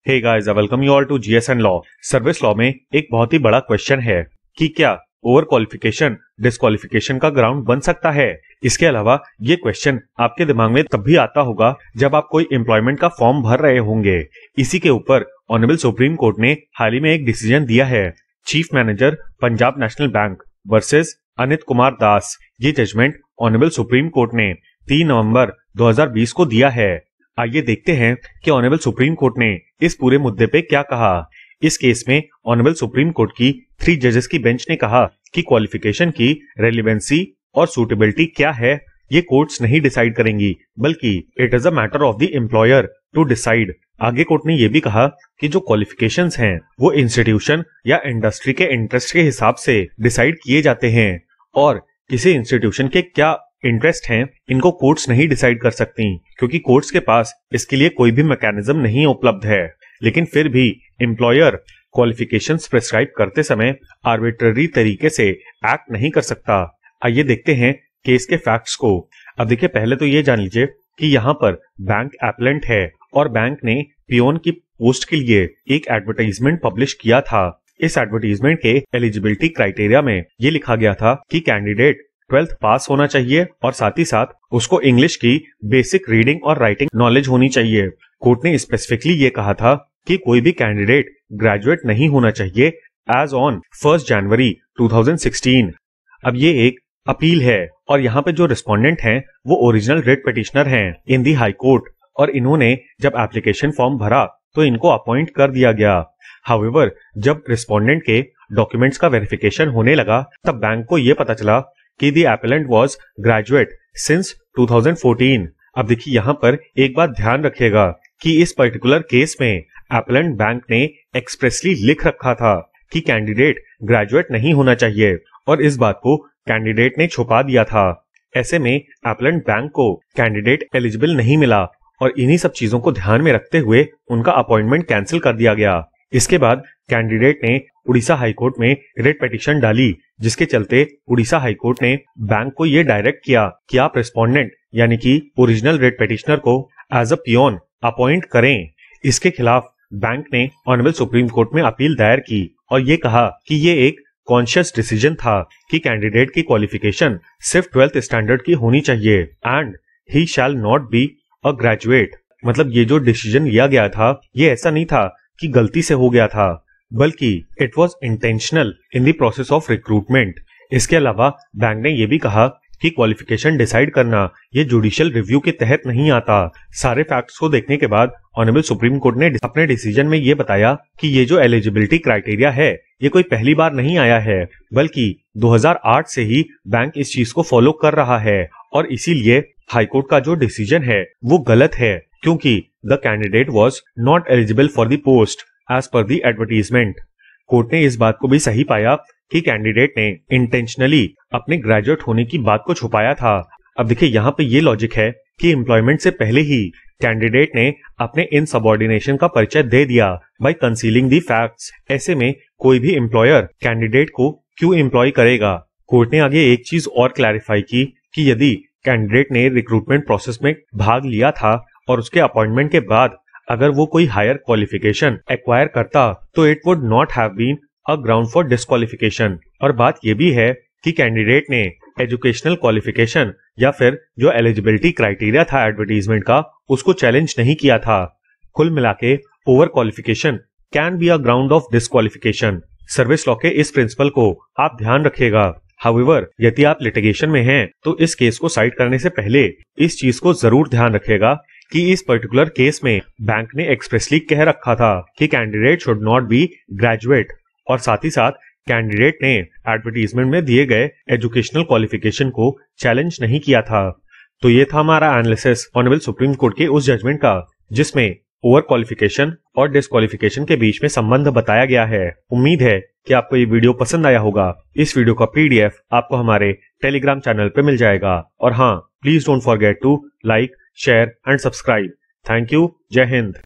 Hey guys, welcome you all to GS and law. Service law में एक बहुत ही बड़ा क्वेश्चन है कि क्या ओवर क्वालिफिकेशन डिस्क्वालिफिकेशन का ग्राउंड बन सकता है। इसके अलावा ये क्वेश्चन आपके दिमाग में तब भी आता होगा जब आप कोई एम्प्लॉयमेंट का फॉर्म भर रहे होंगे। इसी के ऊपर ऑनरेबल सुप्रीम कोर्ट ने हाल ही में एक डिसीजन दिया है, chief manager Punjab National Bank versus Anit Kumar Das. ये जजमेंट ऑनरेबल सुप्रीम कोर्ट ने 3 नवंबर 2020 को दिया है। आइए देखते हैं कि ऑनरेबल सुप्रीम कोर्ट ने इस पूरे मुद्दे पे क्या कहा। इस केस में ऑनरेबल सुप्रीम कोर्ट की 3 जजेस की बेंच ने कहा कि क्वालिफिकेशन की रेलिवेंसी और सूटेबिलिटी क्या है ये कोर्ट्स नहीं डिसाइड करेंगी, बल्कि it is a matter of the employer to decide. आगे कोर्ट ने यह भी कहा कि जो क्वालिफिकेशंस हैं वो इंस्टीट्यूशन या इंडस्ट्री के इंटरेस्ट के हिसाब से डिसाइड किए जाते हैं और किसी इंस्टीट्यूशन के क्या इंटरेस्ट हैं इनको कोर्ट्स नहीं डिसाइड कर सकती, क्योंकि कोर्ट्स के पास इसके लिए कोई भी मैकेनिज्म नहीं उपलब्ध है। लेकिन फिर भी एम्प्लॉयर क्वालिफिकेशंस प्रिस्क्राइब करते समय आर्बिट्ररी तरीके से एक्ट नहीं कर सकता। आइए देखते हैं केस के फैक्ट्स को। अब देखिए, पहले तो ये जान लीजिए कि यहाँ पर बैंक एप्लेंट है और बैंक ने पियोन की पोस्ट के लिए एक एडवर्टाइजमेंट पब्लिश किया था। इस एडवर्टाइजमेंट के एलिजिबिलिटी क्राइटेरिया में ये लिखा गया था कि कैंडिडेट 12th पास होना चाहिए और साथ ही साथ उसको इंग्लिश की बेसिक रीडिंग और राइटिंग नॉलेज होनी चाहिए। कोर्ट ने स्पेसिफिकली ये कहा था कि कोई भी कैंडिडेट ग्रेजुएट नहीं होना चाहिए एज ऑन 1 जनवरी 2016। अब ये एक अपील है और यहाँ पे जो रिस्पोंडेंट हैं वो ओरिजिनल रिट पिटिशनर हैं इन दी हाई कोर्ट, और इन्होंने जब एप्लीकेशन फॉर्म भरा तो इनको अपॉइंट कर दिया गया। हाउएवर, जब रिस्पोंडेंट के डॉक्यूमेंट्स का वेरिफिकेशन होने लगा तब बैंक को ये पता चला कि दी एपेलेंट वाज ग्रेजुएट सिंस 2014। अब देखिए, यहाँ पर एक बात ध्यान रखिएगा कि इस पर्टिकुलर केस में एपेलेंट बैंक ने एक्सप्रेसली लिख रखा था कि कैंडिडेट ग्रेजुएट नहीं होना चाहिए और इस बात को कैंडिडेट ने छुपा दिया था। ऐसे में एपेलेंट बैंक को कैंडिडेट एलिजिबल नहीं मिला और इन्हीं सब चीजों को ध्यान में रखते हुए उनका अपॉइंटमेंट कैंसिल कर दिया गया। इसके बाद कैंडिडेट ने उड़ीसा हाईकोर्ट में रिट पिटीशन डाली, जिसके चलते उड़ीसा हाईकोर्ट ने बैंक को यह डायरेक्ट किया कि आप रिस्पोंडेंट यानी कि ओरिजिनल रिट पिटीशनर को एज अ पियोन अपॉइंट करें। इसके खिलाफ बैंक ने ऑनरेबल सुप्रीम कोर्ट में अपील दायर की और ये कहा कि ये एक कॉन्शियस डिसीजन था कि कैंडिडेट की क्वालिफिकेशन सिर्फ 12th स्टैंडर्ड की होनी चाहिए and he shall not be a graduate. मतलब ये जो डिसीजन लिया गया था ये ऐसा नहीं था कि गलती से हो गया था, बल्कि it was intentional in the process of recruitment. इसके अलावा बैंक ने यह भी कहा कि क्वालिफिकेशन डिसाइड करना ये जुडिशियल रिव्यू के तहत नहीं आता। सारे फैक्ट्स को देखने के बाद ऑनरेबल सुप्रीम कोर्ट ने अपने डिसीजन में ये बताया कि ये जो एलिजिबिलिटी क्राइटेरिया है ये कोई पहली बार नहीं आया है, बल्कि 2008 से ही बैंक इस चीज को फॉलो कर रहा है और इसीलिए हाईकोर्ट का जो डिसीजन है वो गलत है, क्योंकि the candidate was not eligible for the post as per the advertisement. Court ने इस बात को भी सही पाया कि कैंडिडेट ने इंटेंशनली अपने ग्रेजुएट होने की बात को छुपाया था। अब देखिए, यहाँ पे ये लॉजिक है कि एम्प्लॉयमेंट से पहले ही कैंडिडेट ने अपने इनसबऑर्डिनेशन का परिचय दे दिया बाय कंसीलिंग दी फैक्ट्स। ऐसे में कोई भी एम्प्लॉयर कैंडिडेट को क्यों एम्प्लॉय करेगा। कोर्ट ने आगे एक चीज और क्लैरिफाई की कि यदि कैंडिडेट ने रिक्रूटमेंट प्रोसेस में भाग लिया था और उसके अपॉइंटमेंट के बाद अगर वो कोई हायर क्वालिफिकेशन एक्वायर करता तो it would not have been a ground for disqualification. और बात ये भी है कि कैंडिडेट ने एजुकेशनल क्वालिफिकेशन या फिर जो एलिजिबिलिटी क्राइटेरिया था एडवर्टीजमेंट का उसको चैलेंज नहीं किया था। कुल मिलाके over qualification can be a ground of disqualification. Service law के इस प्रिंसिपल को आप ध्यान रखिएगा। हाउएवर, यदि आप लिटिगेशन में हैं तो इस केस को साइड करने से पहले इस चीज को जरूर ध्यान रखिएगा कि इस पर्टिकुलर केस में बैंक ने एक्सप्रेसली कह रखा था कि candidate should not be graduate और साथ ही साथ कैंडिडेट ने एडवर्टीजमेंट में दिए गए एजुकेशनल क्वालिफिकेशन को चैलेंज नहीं किया था। तो ये था हमारा एनालिसिस ऑनरेबल सुप्रीम कोर्ट के उस जजमेंट का जिसमें ओवर क्वालिफिकेशन और डिस्क्वालिफिकेशन के बीच में संबंध बताया गया है। उम्मीद है कि आपको ये वीडियो पसंद आया होगा। इस वीडियो का पीडीएफ आपको हमारे टेलीग्राम चैनल पे मिल जाएगा। और हाँ, please don't forget to like, share and subscribe. Thank you. जय हिंद।